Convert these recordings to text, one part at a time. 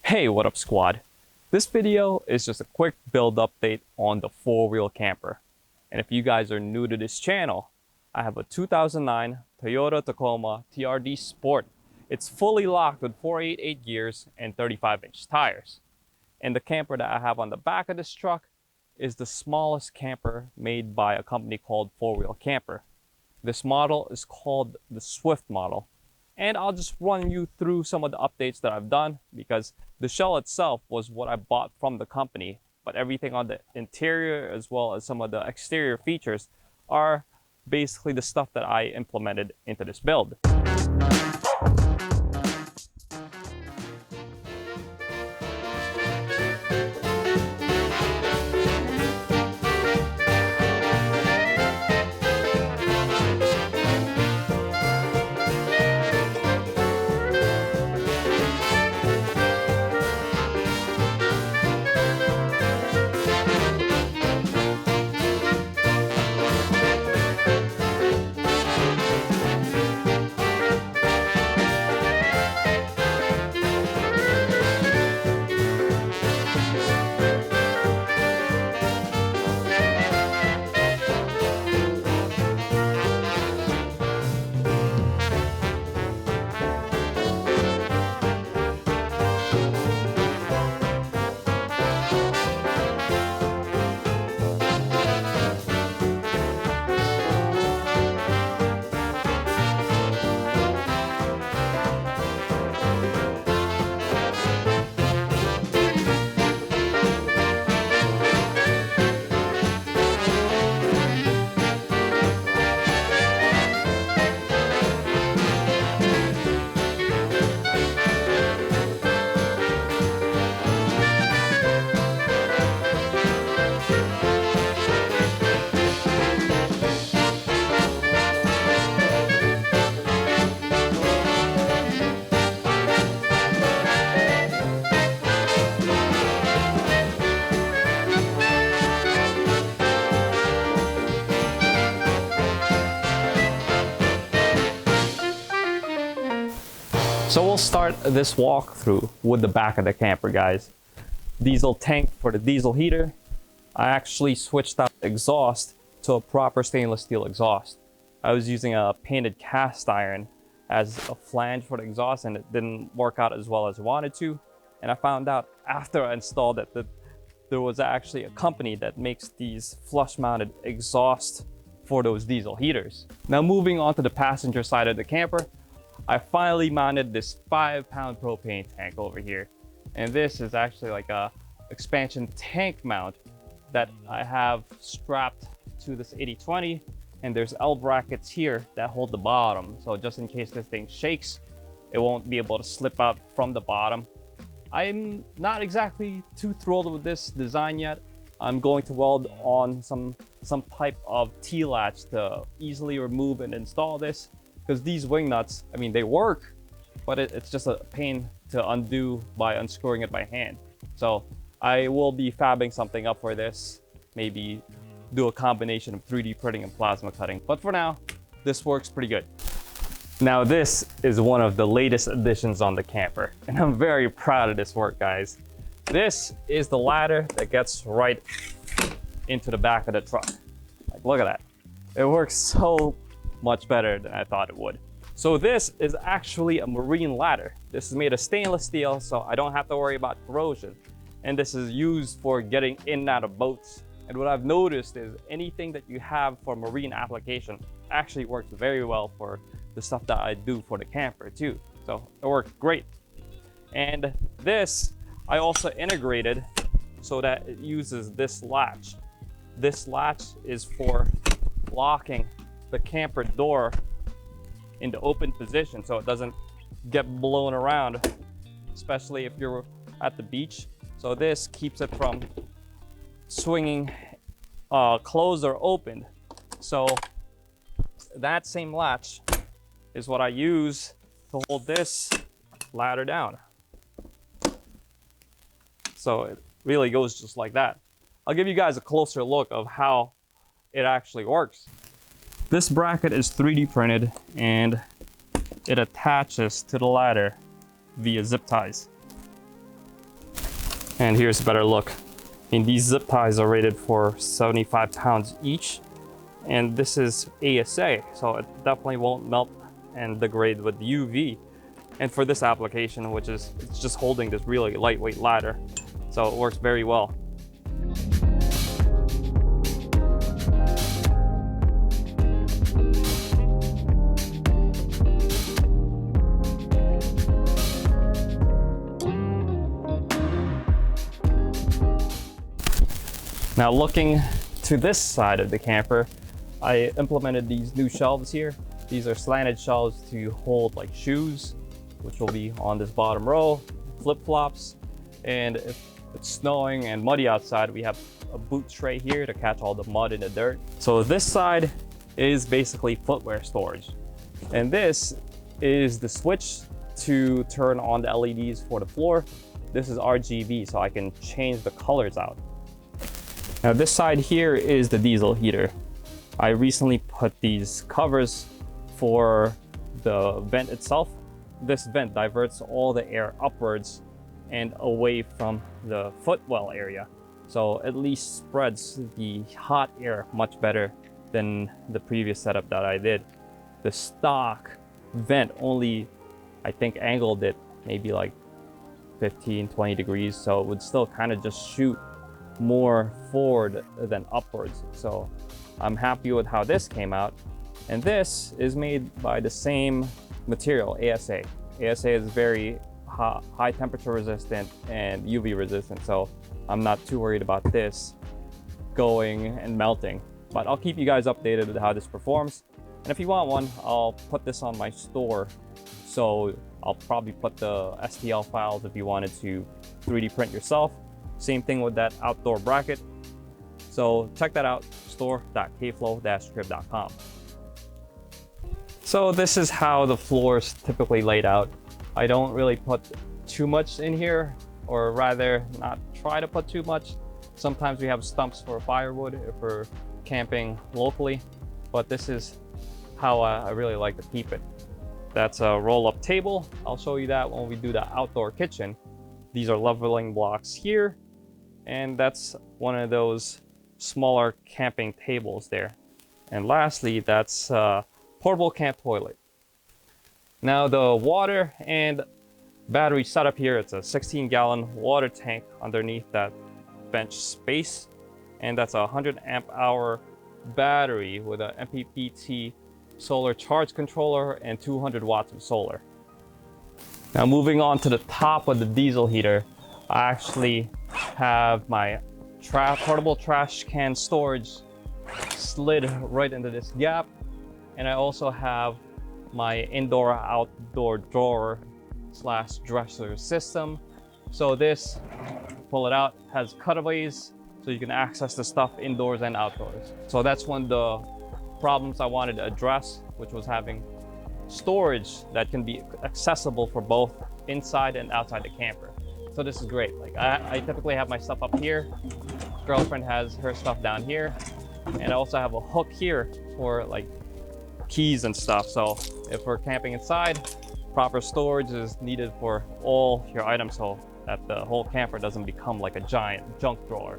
Hey, what up squad? This video is just a quick build update on the four-wheel camper. And if you guys are new to this channel, I have a 2009 Toyota Tacoma TRD Sport. It's fully locked with 488 gears and 35-inch tires. And the camper that I have on the back of this truck is the smallest camper made by a company called Four Wheel Camper. This model is called the Swift model. And I'll just run you through some of the updates that I've done because the shell itself was what I bought from the company, but everything on the interior as well as some of the exterior features are basically the stuff that I implemented into this build. So we'll start this walkthrough with the back of the camper, guys. Diesel tank for the diesel heater. I actually switched out the exhaust to a proper stainless steel exhaust. I was using a painted cast iron as a flange for the exhaust and it didn't work out as well as I wanted to. And I found out after I installed it that there was actually a company that makes these flush mounted exhaust for those diesel heaters. Now moving on to the passenger side of the camper, I finally mounted this 5-pound propane tank over here. And this is actually like a expansion tank mount that I have strapped to this 80/20. And there's L brackets here that hold the bottom. So just in case this thing shakes, it won't be able to slip out from the bottom. I'm not exactly too thrilled with this design yet. I'm going to weld on some type of T-latch to easily remove and install this. Because these wing nuts, I mean, they work, but it's just a pain to undo by unscrewing it by hand. So I will be fabbing something up for this, maybe do a combination of 3D printing and plasma cutting. But for now, this works pretty good. Now this is one of the latest additions on the camper, and I'm very proud of this work, guys. This is the ladder that gets right into the back of the truck. Like, look at that. It works so much better than I thought it would. So this is actually a marine ladder. This is made of stainless steel, so I don't have to worry about corrosion. And this is used for getting in and out of boats. And what I've noticed is anything that you have for marine application actually works very well for the stuff that I do for the camper too. So it worked great. And this, I also integrated so that it uses this latch. This latch is for locking the camper door in the open position so it doesn't get blown around, especially if you're at the beach. So this keeps it from swinging closed or opened. So that same latch is what I use to hold this ladder down. So it really goes just like that. I'll give you guys a closer look of how it actually works. This bracket is 3D printed and it attaches to the ladder via zip ties. And here's a better look. I mean, these zip ties are rated for 75 pounds each, and this is ASA, so it definitely won't melt and degrade with UV. And for this application, which is it's just holding this really lightweight ladder, so it works very well. Now looking to this side of the camper, I implemented these new shelves here. These are slanted shelves to hold like shoes, which will be on this bottom row, flip-flops, and if it's snowing and muddy outside, we have a boot tray here to catch all the mud and the dirt. So this side is basically footwear storage. And this is the switch to turn on the LEDs for the floor. This is RGB, so I can change the colors out. Now this side here is the diesel heater. I recently put these covers for the vent itself. This vent diverts all the air upwards and away from the footwell area. So at least spreads the hot air much better than the previous setup that I did. The stock vent only, I think, angled it maybe like 15, 20 degrees. So it would still kind of just shoot more forward than upwards. So I'm happy with how this came out. And this is made by the same material, ASA. ASA is very high temperature resistant and UV resistant, so I'm not too worried about this going and melting. But I'll keep you guys updated with how this performs. And if you want one, I'll put this on my store. So I'll probably put the STL files if you wanted to 3D print yourself. Same thing with that outdoor bracket. So check that out, store.kflow-crib.com. So this is how the floor is typically laid out. I don't really put too much in here, or rather not try to put too much. Sometimes we have stumps for firewood if we're camping locally, but this is how I really like to keep it. That's a roll-up table. I'll show you that when we do the outdoor kitchen. These are leveling blocks here, and that's one of those smaller camping tables there. And lastly, that's a portable camp toilet. Now the water and battery setup here, it's a 16-gallon water tank underneath that bench space, and that's a 100 amp hour battery with a MPPT solar charge controller and 200 watts of solar. Now moving on to the top of the diesel heater, I actually have my portable trash can storage slid right into this gap, and I also have my indoor-outdoor drawer slash dresser system. So this, pull it out, has cutaways so you can access the stuff indoors and outdoors. So that's one of the problems I wanted to address, which was having storage that can be accessible for both inside and outside the camper. So this is great. Like I typically have my stuff up here. Girlfriend has her stuff down here. And I also have a hook here for like keys and stuff. So if we're camping inside, proper storage is needed for all your items so that the whole camper doesn't become like a giant junk drawer.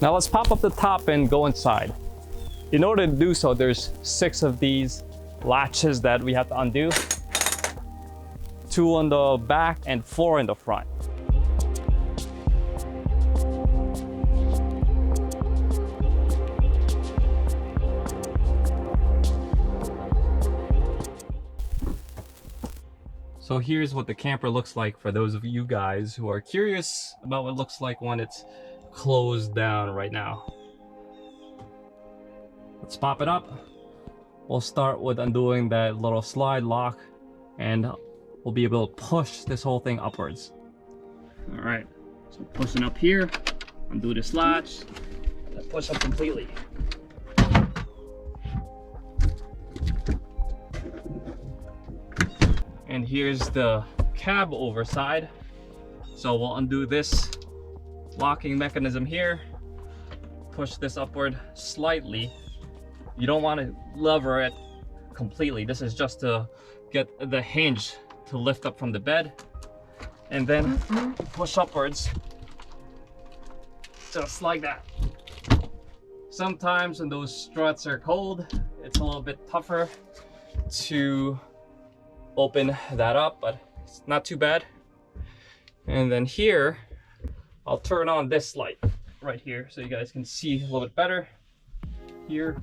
Now let's pop up the top and go inside. In order to do so, there's 6 of these latches that we have to undo. 2 on the back and 4 in the front. So here's what the camper looks like for those of you guys who are curious about what it looks like when it's closed down right now. Let's pop it up. We'll start with undoing that little slide lock, and we'll be able to push this whole thing upwards. All right, so pushing up here, undo this latch, and push up completely. And here's the cab overside. So we'll undo this locking mechanism here, push this upward slightly. You don't want to lever it completely. This is just to get the hinge to lift up from the bed, and then push upwards just like that. Sometimes when those struts are cold, it's a little bit tougher to open that up, but it's not too bad. And then here, I'll turn on this light right here so you guys can see a little bit better. Here,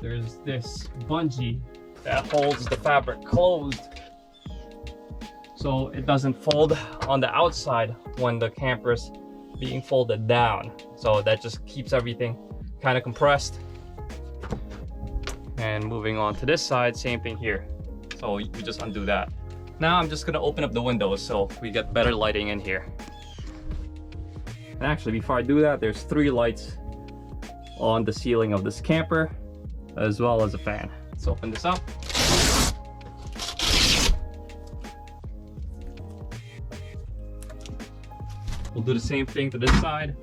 there's this bungee that holds the fabric closed so it doesn't fold on the outside when the camper's being folded down. So that just keeps everything kind of compressed. And moving on to this side, same thing here. So you just undo that. Now I'm just gonna open up the windows so we get better lighting in here. And actually, before I do that, there's 3 lights on the ceiling of this camper, as well as a fan. Let's open this up. We'll do the same thing to this side.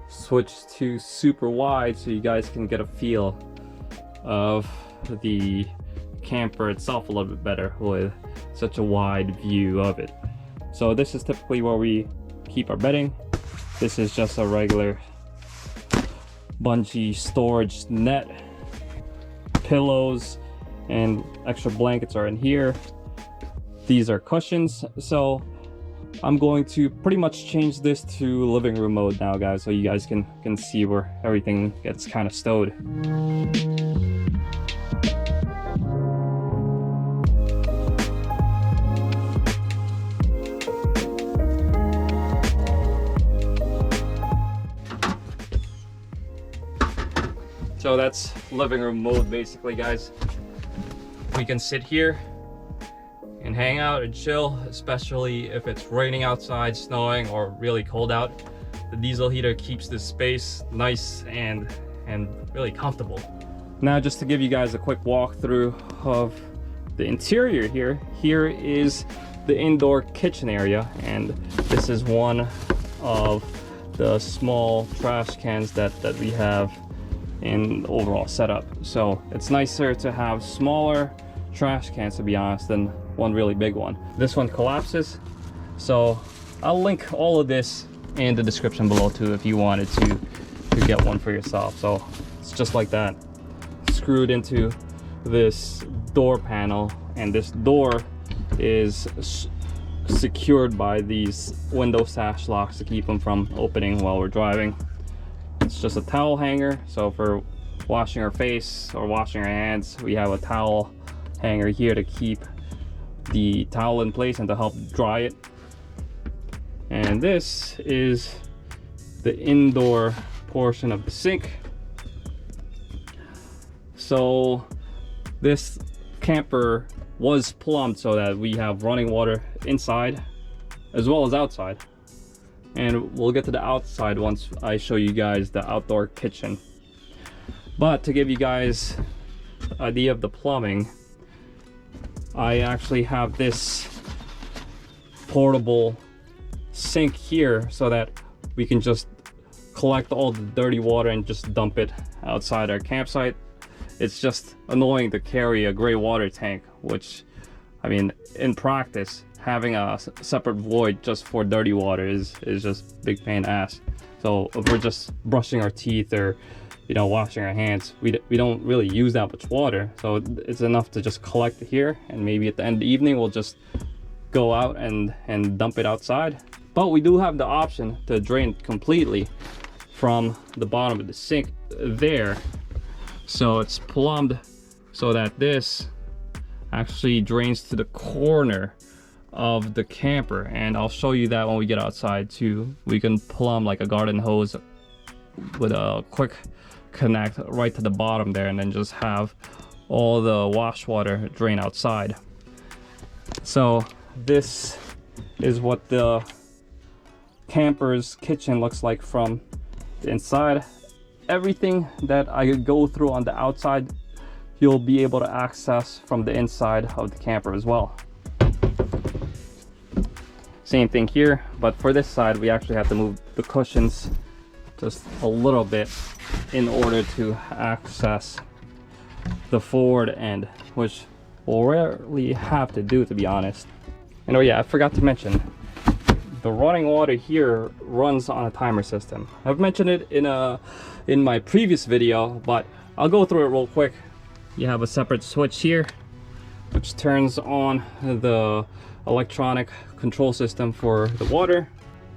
Switch to super wide so you guys can get a feel of the camper itself a little bit better with such a wide view of it. So this is typically where we keep our bedding. This is just a regular bungee storage net. Pillows and extra blankets are in here. These are cushions. So I'm going to pretty much change this to living room mode now, guys, so you guys can see where everything gets kind of stowed. So that's living room mode basically, guys. We can sit here and hang out and chill, especially if it's raining outside, snowing, or really cold out. The diesel heater keeps this space nice and really comfortable. Now, just to give you guys a quick walkthrough of the interior here. Here is the indoor kitchen area, and this is one of the small trash cans that we have in the overall setup. So it's nicer to have smaller trash cans, to be honest, than one really big one. This one collapses, so I'll link all of this in the description below too if you wanted to get one for yourself. So it's just like that, screwed into this door panel, and this door is secured by these window sash locks to keep them from opening while we're driving. It's just a towel hanger, so for washing our face or washing our hands, we have a towel hanger here to keep the towel in place and to help dry it. And this is the indoor portion of the sink. So this camper was plumbed so that we have running water inside as well as outside, and we'll get to the outside once I show you guys the outdoor kitchen. But to give you guys an idea of the plumbing, I actually have this portable sink here so that we can just collect all the dirty water and just dump it outside our campsite. It's just annoying to carry a gray water tank, which, I mean, in practice, having a separate void just for dirty water is just big pain in the ass. So if we're just brushing our teeth or, you know, washing our hands, we don't really use that much water, so it's enough to just collect it here, and maybe at the end of the evening we'll just go out and dump it outside. But we do have the option to drain completely from the bottom of the sink there. So it's plumbed so that this actually drains to the corner of the camper, and I'll show you that when we get outside too. We can plumb like a garden hose with a quick connect right to the bottom there, and then just have all the wash water drain outside. So this is what the camper's kitchen looks like from the inside. Everything that I go through on the outside, you'll be able to access from the inside of the camper as well. Same thing here, but for this side we actually have to move the cushions just a little bit in order to access the forward end, which will rarely have to do, to be honest. And oh yeah, I forgot to mention, the running water here runs on a timer system. I've mentioned it in my previous video, but I'll go through it real quick. You have a separate switch here, which turns on the electronic control system for the water.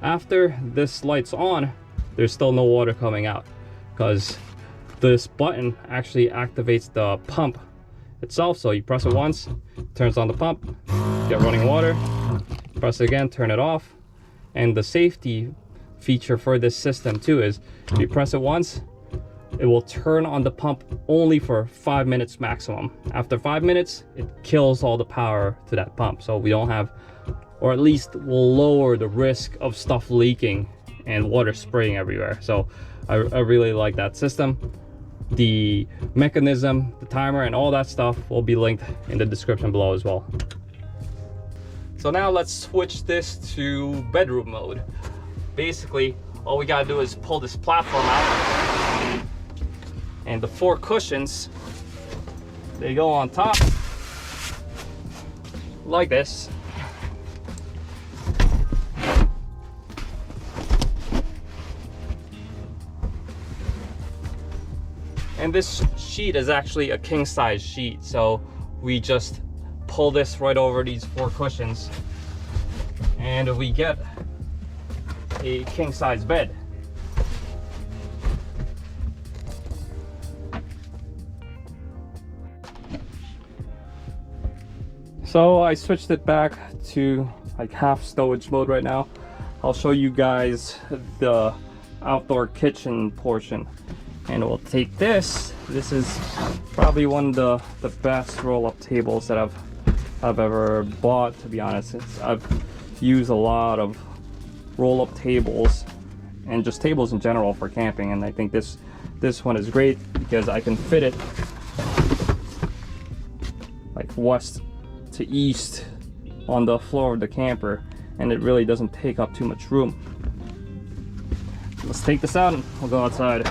After this light's on, there's still no water coming out because this button actually activates the pump itself. So you press it once, it turns on the pump, get running water, press it again, turn it off. And the safety feature for this system too is if you press it once, it will turn on the pump only for 5 minutes maximum. After 5 minutes, it kills all the power to that pump. So we don't have, or at least will lower the risk of stuff leaking and water spraying everywhere. So I really like that system. The mechanism, the timer, and all that stuff will be linked in the description below as well. So now let's switch this to bedroom mode. Basically, all we gotta do is pull this platform out, and the 4 cushions, they go on top like this. And this sheet is actually a king size sheet, so we just pull this right over these 4 cushions and we get a king size bed. So I switched it back to like half stowage mode right now. I'll show you guys the outdoor kitchen portion. And we'll take this. This is probably one of the best roll-up tables that I've ever bought, to be honest. I've used a lot of roll-up tables and just tables in general for camping, and I think this one is great because I can fit it like west to east on the floor of the camper, and it really doesn't take up too much room. Let's take this out and we'll go outside.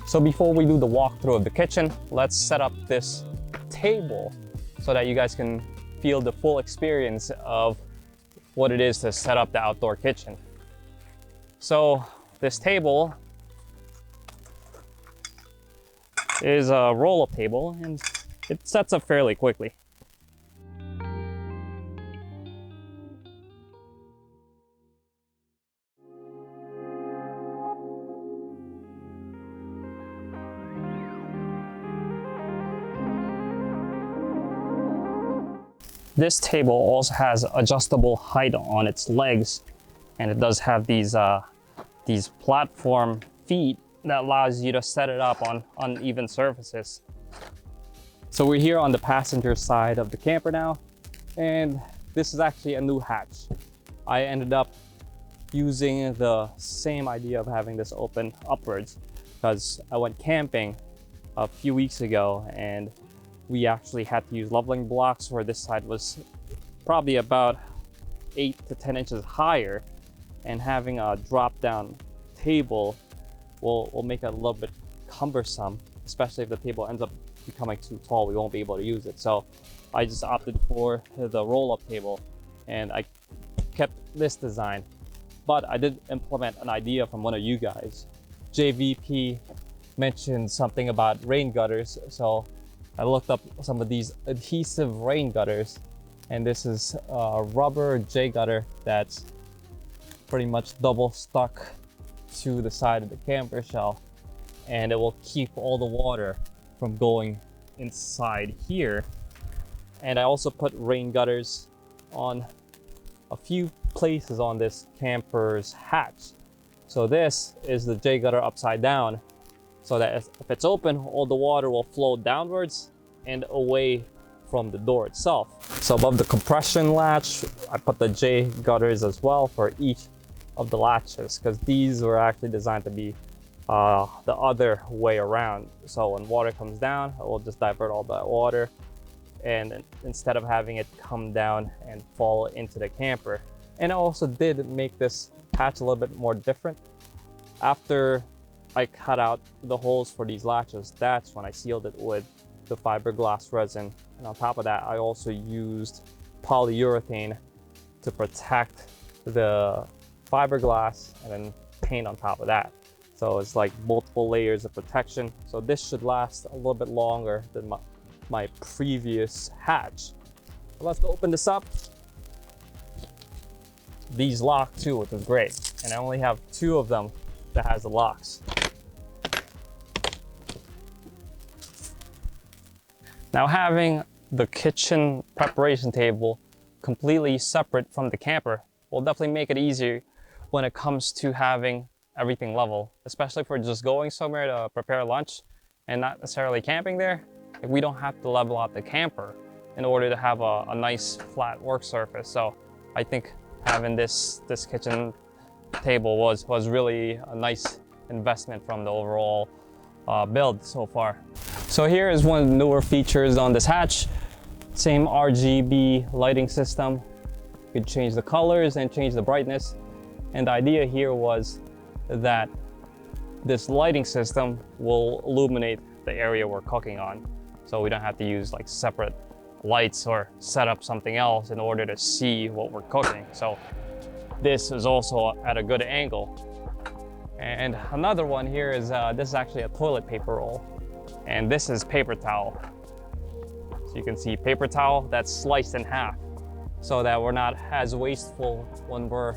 So before we do the walkthrough of the kitchen, let's set up this table so that you guys can feel the full experience of what it is to set up the outdoor kitchen. So this table is a roll-up table and it sets up fairly quickly. This table also has adjustable height on its legs, and it does have these platform feet that allows you to set it up on uneven surfaces. So we're here on the passenger side of the camper now, and this is actually a new hatch. I ended up using the same idea of having this open upwards because I went camping a few weeks ago and we actually had to use leveling blocks where this side was probably about 8 to 10 inches higher, and having a drop down table will make it a little bit cumbersome, especially if the table ends up becoming too tall. We won't be able to use it. So I just opted for the roll-up table and I kept this design, but I did implement an idea from one of you guys. JVP mentioned something about rain gutters, so I looked up some of these adhesive rain gutters, and this is a rubber J gutter that's pretty much double stuck to the side of the camper shell, and it will keep all the water from going inside here. And I also put rain gutters on a few places on this camper's hatch. So this is the J gutter upside down, so that if it's open, all the water will flow downwards and away from the door itself. So above the compression latch, I put the J gutters as well for each of the latches, because these were actually designed to be the other way around. So when water comes down, it will just divert all that water, and instead of having it come down and fall into the camper. And I also did make this hatch a little bit more different. After I cut out the holes for these latches, that's when I sealed it with the fiberglass resin. And on top of that, I also used polyurethane to protect the fiberglass and then paint on top of that. So it's like multiple layers of protection. So this should last a little bit longer than my previous hatch. So let's open this up. These lock too, which is great. And I only have 2 of them that has the locks. Now having the kitchen preparation table completely separate from the camper will definitely make it easier when it comes to having everything level, especially if we're just going somewhere to prepare lunch and not necessarily camping there. We don't have to level out the camper in order to have a nice flat work surface. So I think having this kitchen table was really a nice investment from the overall build so far. So here is one of the newer features on this hatch. Same RGB lighting system. You could change the colors and change the brightness. And the idea here was that this lighting system will illuminate the area we're cooking on. So we don't have to use like separate lights or set up something else in order to see what we're cooking. So this is also at a good angle. And another one here is, this is actually a toilet paper roll. And this is paper towel. So you can see paper towel that's sliced in half so that we're not as wasteful when we're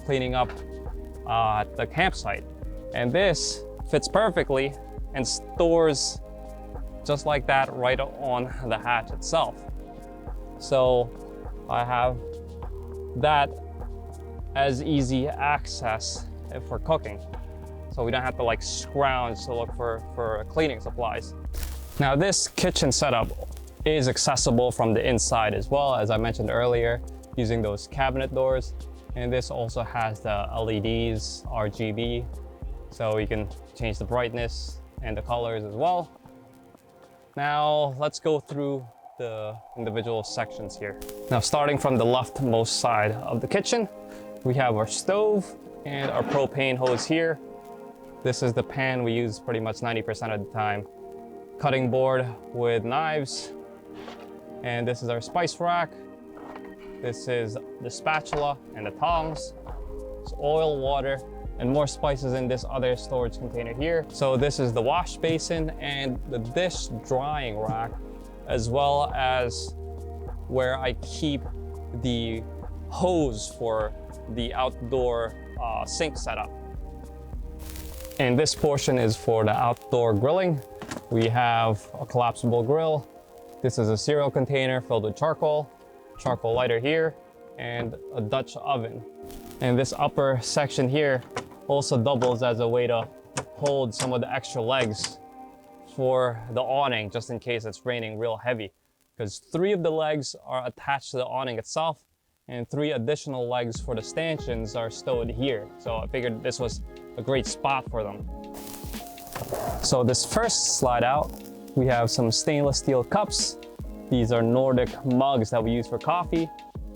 cleaning up at the campsite. And this fits perfectly and stores just like that right on the hatch itself. So I have that as easy access if we're cooking. So we don't have to like scrounge to look for cleaning supplies. Now this kitchen setup is accessible from the inside as well, as I mentioned earlier, using those cabinet doors. And this also has the LEDs, RGB, so you can change the brightness and the colors as well. Now let's go through the individual sections here. Now starting from the leftmost side of the kitchen, we have our stove and our propane hose here. This is the pan we use pretty much 90% of the time. Cutting board with knives. And this is our spice rack. This is the spatula and the tongs. It's oil, water, and more spices in this other storage container here. So this is the wash basin and the dish drying rack, as well as where I keep the hose for the outdoor sink setup. And this portion is for the outdoor grilling. We have a collapsible grill. This is a cereal container filled with charcoal lighter here, and a Dutch oven. And this upper section here also doubles as a way to hold some of the extra legs for the awning, just in case it's raining real heavy. Because 3 of the legs are attached to the awning itself, and 3 additional legs for the stanchions are stowed here. So I figured this was a great spot for them. So this first slide out, we have some stainless steel cups. These are Nordic mugs that we use for coffee,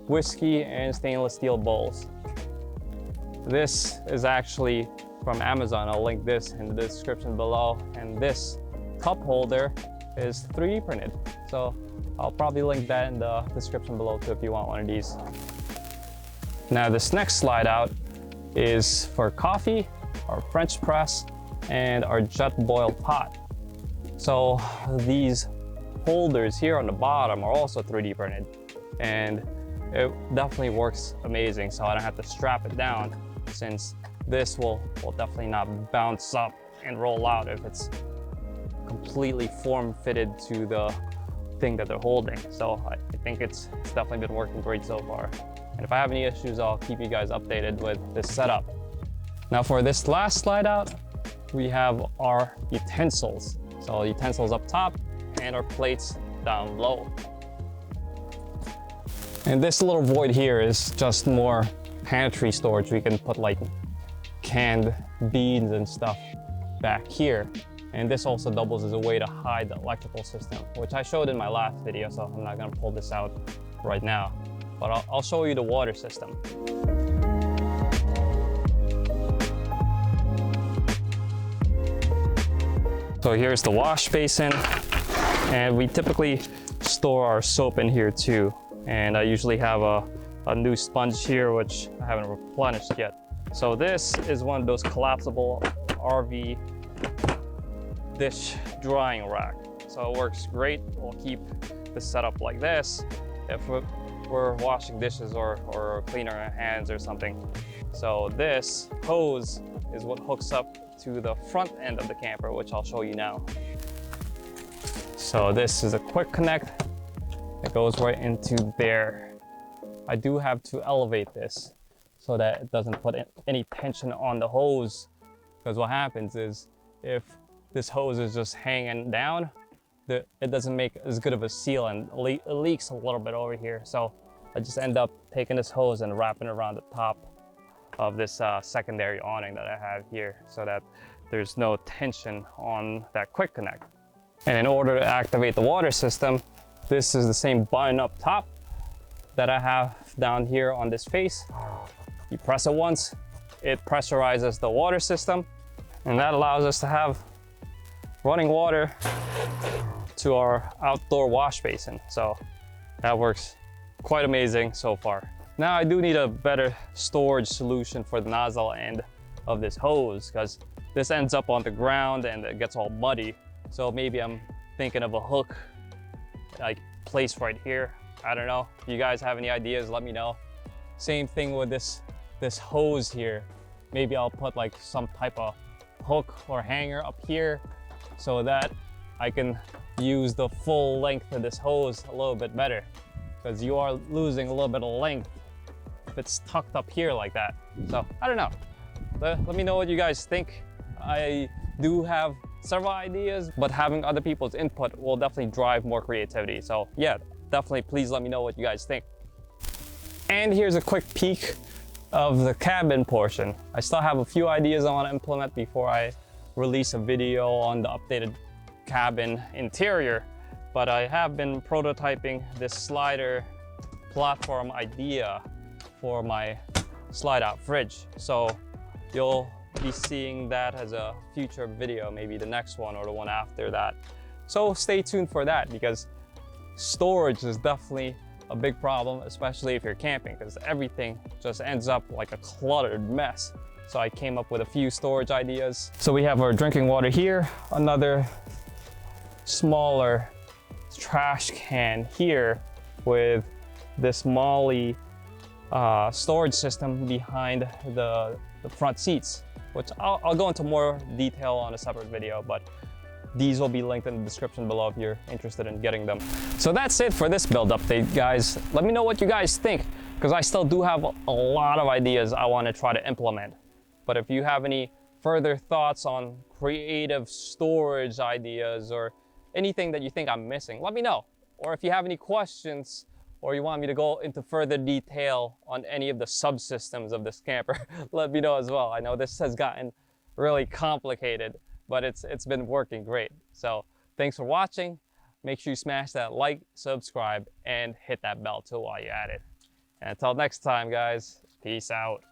whiskey, and stainless steel bowls. This is actually from Amazon. I'll link this in the description below. And this cup holder is 3D printed. So I'll probably link that in the description below too if you want one of these. Now this next slide out is for coffee, our French press, and our jet boil pot. So these holders here on the bottom are also 3D printed, and it definitely works amazing. So I don't have to strap it down, since this will definitely not bounce up and roll out if it's completely form fitted to the thing that they're holding. So I think it's definitely been working great so far. And if I have any issues, I'll keep you guys updated with this setup. Now for this last slide out, we have our utensils. So utensils up top and our plates down below. And this little void here is just more pantry storage. We can put like canned beans and stuff back here. And this also doubles as a way to hide the electrical system, which I showed in my last video, so I'm not gonna pull this out right now. But I'll show you the water system. So here's the wash basin, and we typically store our soap in here too. And I usually have a new sponge here, which I haven't replenished yet. So this is one of those collapsible RV dish drying rack. So it works great. We'll keep the setup like this if we're washing dishes or cleaning our hands or something. So this hose is what hooks up to the front end of the camper, which I'll show you now. So this is a quick connect. It goes right into there. I do have to elevate this so that it doesn't put any tension on the hose, because what happens is if this hose is just hanging down, it doesn't make as good of a seal, and it leaks a little bit over here. So I just end up taking this hose and wrapping it around the top of this secondary awning that I have here, so that there's no tension on that quick connect. And in order to activate the water system, this is the same button up top that I have down here on this face. You press it once, it pressurizes the water system, and that allows us to have running water to our outdoor wash basin. So that works quite amazing so far. Now I do need a better storage solution for the nozzle end of this hose, because this ends up on the ground and it gets all muddy. So maybe I'm thinking of a hook like placed right here. I don't know. If you guys have any ideas, let me know. Same thing with this hose here. Maybe I'll put like some type of hook or hanger up here so that I can use the full length of this hose a little bit better, because you are losing a little bit of length if it's tucked up here like that. So I don't know. Let me know what you guys think. I do have several ideas, but having other people's input will definitely drive more creativity. So yeah, definitely please let me know what you guys think. And here's a quick peek of the cabin portion. I still have a few ideas I want to implement before I release a video on the updated cabin interior, but I have been prototyping this slider platform idea for my slide out fridge. So you'll be seeing that as a future video, maybe the next one or the one after that. So stay tuned for that, because storage is definitely a big problem, especially if you're camping, because everything just ends up like a cluttered mess. So I came up with a few storage ideas. So we have our drinking water here, another smaller trash can here with this Molly storage system behind the front seats, which I'll go into more detail on a separate video, but these will be linked in the description below if you're interested in getting them. So that's it for this build update, guys. Let me know what you guys think, because I still do have a lot of ideas I want to try to implement. But if you have any further thoughts on creative storage ideas or anything that you think I'm missing, let me know. Or if you have any questions, or you want me to go into further detail on any of the subsystems of this camper, let me know as well. I know this has gotten really complicated, but it's been working great. So thanks for watching. Make sure you smash that like, subscribe, and hit that bell too while you're at it. And until next time, guys, peace out.